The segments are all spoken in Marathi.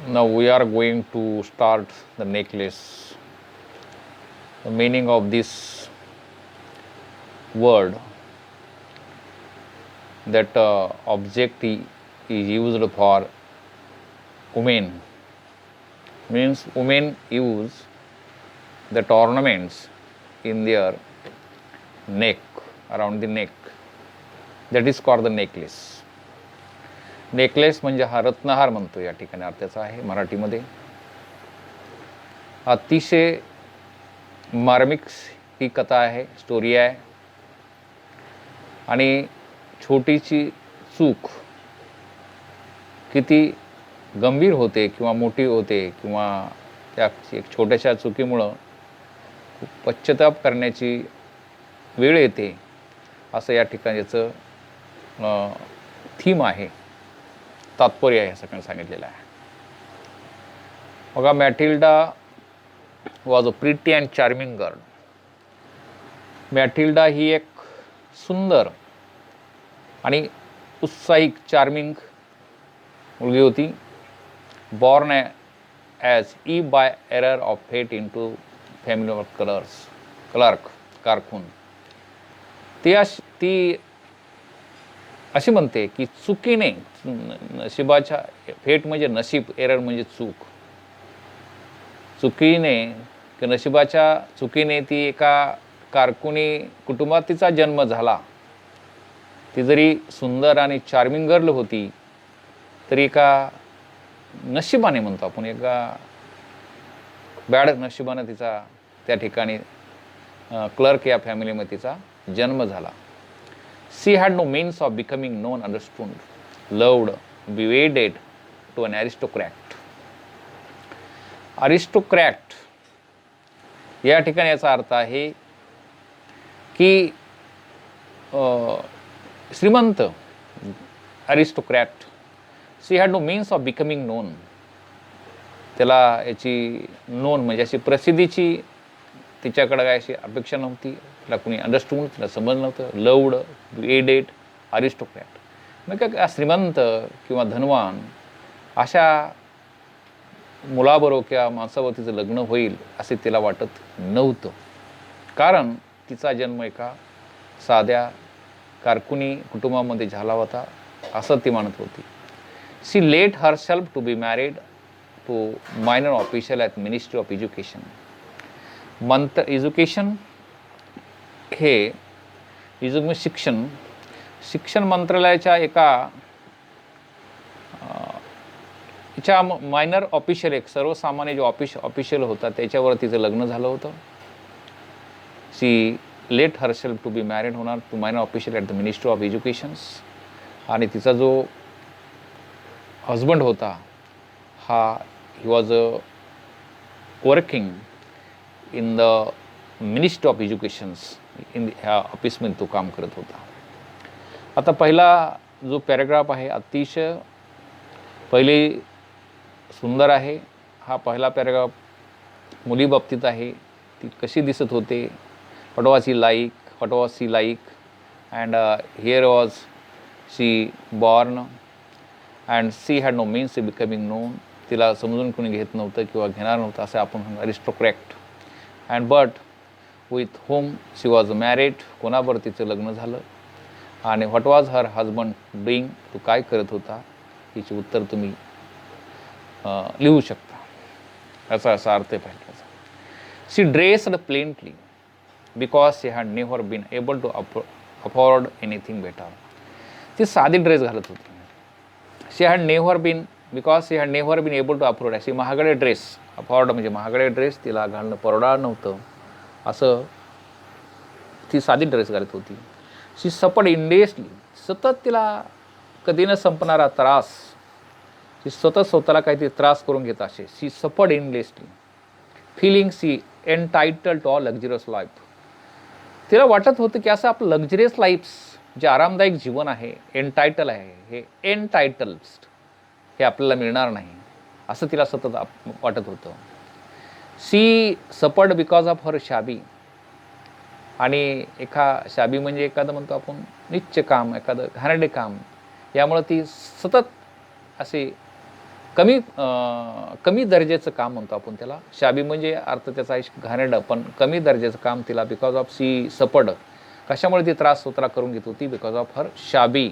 Now we are going to start the necklace. The meaning of this word, that object is used for women, means women use that ornaments in their neck, around the neck, that is called the necklace. Necklace म्हणजे हा रत्नहार म्हणतो या ठिकाणी अर्थाचा आहे मराठीमध्ये. अतिशय मार्मिक ही कथा आहे, स्टोरी आहे. आणि छोटीची चूक किती गंभीर होते किंवा मोठी होते किंवा त्या एक छोट्याशा चुकीमुळं पश्चाताप करण्याची वेळ येते, असं या ठिकाणीचं थीम आहे, तात्पर्य आहे, सगळं सांगितलेलं आहे. बघा, Matilda was a pretty and charming girl. Matilda ही एक सुंदर आणि उत्साहिक चार्मिंग मुलगी होती. Born as if by error of fate into family of कारकून. ती अशी म्हणते की चुकीने, नशिबाच्या, फेट म्हणजे नशीब, एरर म्हणजे चूक, चुकीने की नशिबाच्या चुकीने ती एका कारकुनी कुटुंबात तिचा जन्म झाला. ती जरी सुंदर आणि चार्मिंग गर्ल होती तरी एका नशिबाने, म्हणतो आपण, एका बॅड नशिबाने तिचा त्या ठिकाणी क्लर्क या फॅमिलीमध्ये तिचा जन्म झाला. She had no means of becoming known, understood, loved, be wedded to an aristocrat. Aristocrat या ठिकाणी याचा अर्थ आहे की श्रीमंत, aristocrat. She had no means of becoming known. त्याला याची नोन म्हणजे अशी प्रसिद्धीची तिच्याकडे काय अशी अपेक्षा नव्हती. तिला कुणी अंडरस्टूड, तिला समजलं नव्हतं. Loved, wedded, aristocrat. मग काय श्रीमंत किंवा धनवान अशा मुलाबरोबर किंवा माणसाबरोबर तिचं लग्न होईल असे तिला वाटत नव्हतं, कारण तिचा जन्म एका साध्या कारकुनी कुटुंबामध्ये झाला होता असं ती म्हणत होती. She let herself to be married to minor official at ministry of education. Education हे शिक्षण मंत्रालयाच्या एका च्या मायनर ऑफिशियल, एक सर्वसामान्य जो ऑफिशियल होता त्याच्यावर तिचं लग्न झालं होतं. She let herself to be married होणार to minor official at the ministry of educations. आणि तिचा जो हजबंड होता he was working in the ministry of educations. ह्या ऑफिसमध्ये तो काम करत होता. आता पहिला जो पॅराग्राफ आहे अतिशय पहिले सुंदर आहे. हा पहिला पॅराग्राफ मुलीबाबतीत आहे. ती कशी दिसत होते, what was she like, and where was she born and she had no means becoming known. तिला समजून कोणी घेत नव्हतं किंवा घेणार नव्हतं असं आपण म्हणू, aristocrat. And but with whom she was married. कोणाबरोबर तिचं लग्न झालं. आणि what was her husband doing. तो काय करत होता, हिचे उत्तर तुम्ही लिहू शकता. याचा असा अर्थ आहे पहिल्याचा. She dressed plainly because she had never been able to afford anything better. ती साधी ड्रेस घालत होती. She had never been able to afford. अशी महागडे ड्रेस, अफोर्ड म्हणजे महागडे ड्रेस तिला घालणं परवडणार नव्हतं असं ती साधी ड्रेस घालत होती. शी सफर्ड इंडेसली. सतत तिला कधी न संपणारा त्रास. ती सतत स्वतःला काहीतरी त्रास करून घेत असे. शी सफर्ड इंडेसली feeling she entitled to all luxurious life. तिला वाटत होतं की असं आपलं लक्झरियस लाईफ, जे आरामदायक जीवन आहे, एनटायटल आहे, हे एनटायटल्स हे आपल्याला मिळणार नाही असं तिला सतत वाटत होतं. शी सफर्ड बिकॉज ऑफ हर शाबी. आणि शाबी म्हणजे एखादं म्हणतो आपण नीच काम, एखादं घाणेरडे काम, यामुळं ती सतत असे कमी दर्जाचं काम म्हणतो आपण त्याला. शाबी म्हणजे अर्थ त्याचा घाणेरडं, पण कमी दर्जाचं काम तिला बिकॉज ऑफ सी सफर्ड. कशामुळे ती त्रास करून घेत होती? Because of her shabby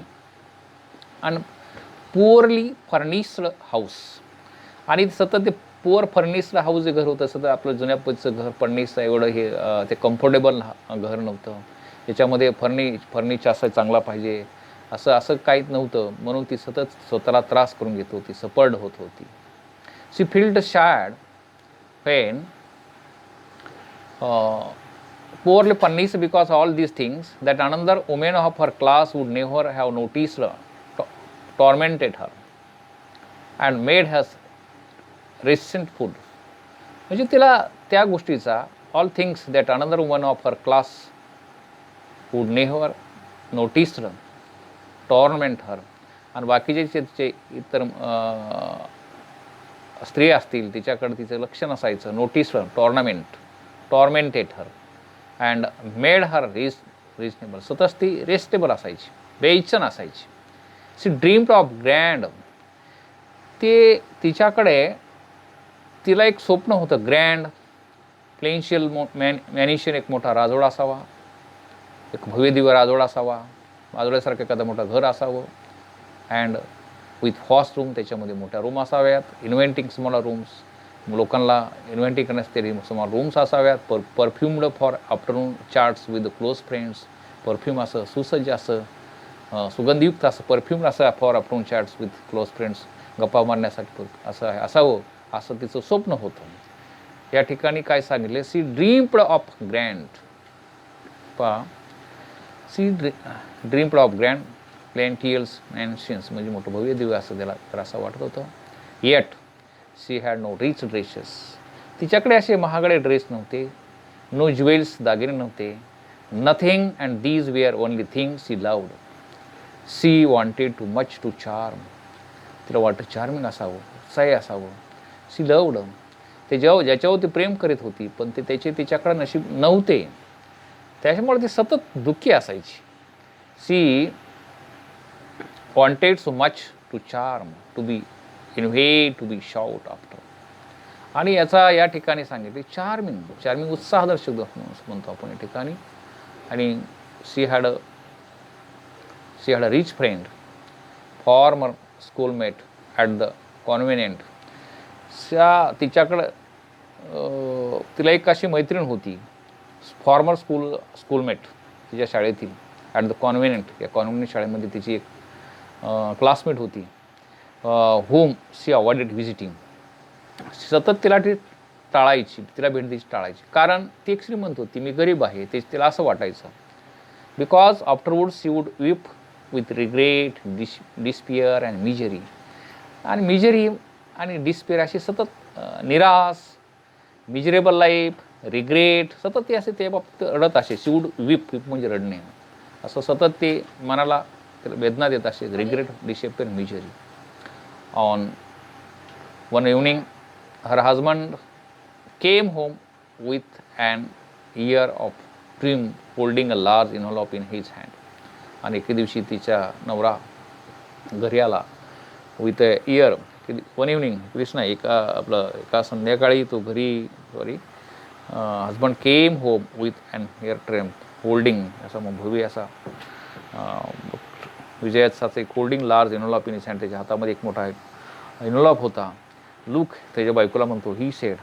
and poorly furnished house. आणि सतत ते पुअर फर्निश्ड हाऊस जे घर होतं, सतत आपलं जुन्या पद्धतीचं घर फर्निश्ड एवढं हे ते कम्फर्टेबल घर नव्हतं. त्याच्यामध्ये फर्निचर असं चांगला पाहिजे असं काहीच नव्हतं. म्हणून ती सतत स्वतःला त्रास करून घेत होती, सफर्ड होत होती. She felt sad pain poorly punished because all these things that another woman of her class would never have noticed tormented her and made her resentful. म्हणजे तिला त्या गोष्टीचा all things that another woman of her class would never noticed torment her. आणि बाकीचे जे इतर स्त्री असतील तिच्याकडे तिचं लक्ष नसायचं. Notice tormented her and made her reasonable. सतत ती रेस्टेबल असायची, बेचैन असायची. She dreamed of grand. ते तिला एक स्वप्न होतं ग्रँड प्लेन्शियल मॅनिशन. एक मोठा राजवाडा असावा, एक भव्यदिव्य राजवाडा असावा, राजवाड्यासारखं एखादं मोठं घर असावं. अँड विथ फॉस्ट रूम, त्याच्यामध्ये मोठ्या रूम असाव्यात. इन्व्हेंटिंग स्मॉल रूम्स, लोकांना इन्व्हेंटिंग करण्यासाठी स्मॉल रूम्स असाव्यात. Perfumed for afternoon chats with close friends. Perfume असं सुसज्ज असं सुगंधयुक्त असं परफ्यूम असं for afternoon chats with close friends, गप्पा मारण्यासाठी असावं असं तिचं स्वप्न होतं. या ठिकाणी काय सांगितले? She dreamed of grand. She dreamed of grand palatials mansions, म्हणजे मोठं भव्य दिव्य असं त्याला तर असं वाटत होतं. Yet she had no rich dresses. तिच्याकडे असे महागडे ड्रेस नव्हते. नो ज्वेल्स, दागिने नव्हते. Nothing and these were only things she loved. She wanted to much to charm. तिला वाटतं चार्मिंग असावं, उत्साही असावं. She loved. ते ज्याच्यावर ती प्रेम करीत होती, पण ते तिच्याकडे नशीब नव्हते. त्याच्यामुळे ती सतत दुःखी असायची. She wanted so much to charm, to be invade, to be shout after. आणि या ठिकाणी सांगितले चार्मिंग उत्साहदर्शक म्हणतो आपण या ठिकाणी. आणि she had a rich friend, former schoolmate at the convent. तिच्याकडं तिला एक अशी मैत्रीण होती, फॉर्मर स्कूलमेट तिच्या शाळेतील, ॲट द कॉन्व्हेंट. या कॉन्व्हेंट शाळेमध्ये तिची एक क्लासमेट होती. होम शी अवॉइडेड व्हिजिटिंग. सतत तिला ती तिला भेट द्यायची टाळायची. कारण ती एक श्रीमंत होती, मी गरीब आहे, ते तिला असं वाटायचं. बिकॉज आफ्टरवर्ड शी वूड विप विथ रिग्रेट, डिस्पियर अँड मिजरी. आणि मिजरी आणि डिस्पियर अशी सतत निराश, मिजरेबल लाईफ, रिग्रेट, सतत ते असे त्या बाबतीत रडत असे. शी वूड विप म्हणजे रडणे. असं सतत ते मनाला वेदना देत असे. Regret, despair, misery. On one evening her husband came home with an air of dream holding a large envelope in his hand. आणि एके दिवशी तिच्या नवरा घरी आला with a air. One evening Krishna एका संध्याकाळी तो घरी husband came home with an air triumph holding, असा मग भव्य असा विजयाचा एक holding large envelope in his hand. त्याच्या हातामध्ये एक मोठा इन्व्हॉल्व होता. लुक, त्याच्या बायकोला म्हणतो, he said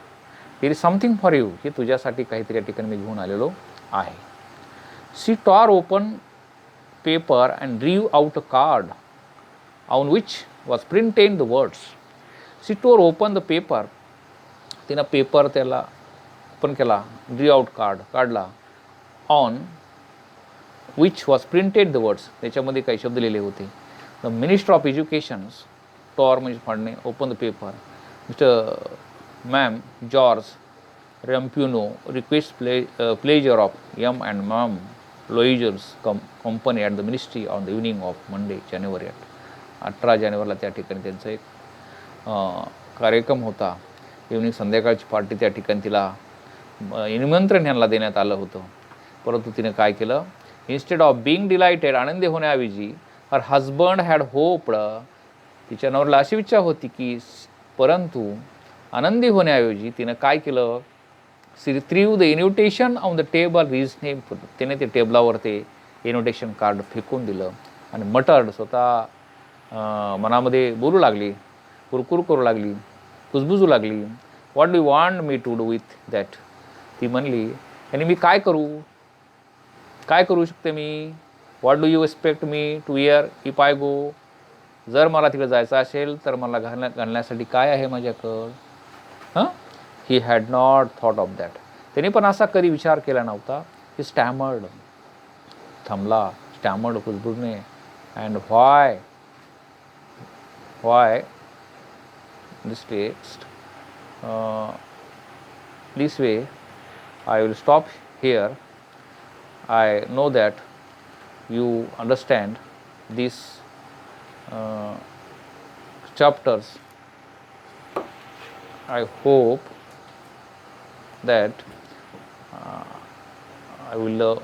there is something for you. हे तुझ्यासाठी काहीतरी या ठिकाणी मी घेऊन आलेलो आहे. She tore open paper and drew out a card on which was printed the words. She tore open the paper. तिनं पेपर त्याला ओपन केला. ड्रीव आउट कार्ड काढला. On which was printed the words. त्याच्यामध्ये काही शब्द लिहिले होते. The minister of educations, tore म्हणजे फाडणे, open the paper. Mister ma'am George रॅम्प्युनो रिक्वेस्ट प्लेजर ऑफ यम अँड मॅम लोइजर्स company at the ministry on the evening of Monday जानेवारी 18 जानेवारीला त्या ठिकाणी त्यांचा एक कार्यक्रम होता. इव्हनिंग संध्याकाळची पार्टी त्या ठिकाणी तिला निमंत्रण यांना देण्यात आलं होतं. परंतु तिने काय केलं? इन्स्टेड ऑफ बिंग डिलायटेड, आनंदी होण्याऐवजी हर हजबंड हॅड होप्ड, तिच्या नवऱ्याला अशी इच्छा होती की परंतु आनंदी होण्याऐवजी तिनं काय केलं, she threw the invitation on the table reasonable, तिने ते टेबलावर ते इन्व्हिटेशन कार्ड फेकून दिलं आणि मटर्ड, स्वतः मनामध्ये बोलू लागली, कुरकुर करू लागली, कुजबुजू लागली. What do you want me to do with that. ती म्हणली, आणि मी काय करू शकते मी. What do you expect me to wear if I go. जर मला तिकडे जायचं असेल तर मला घालण्यासाठी काय आहे माझ्याकडं. He had not thought of that. त्याने पण असा कधी विचार केला नव्हता. ही स्टॅमर्ड, थांबला, स्टॅमर्ड, कुजबुजणे. And why this text this way. I will stop here. I know that you understand these chapters. I hope that I will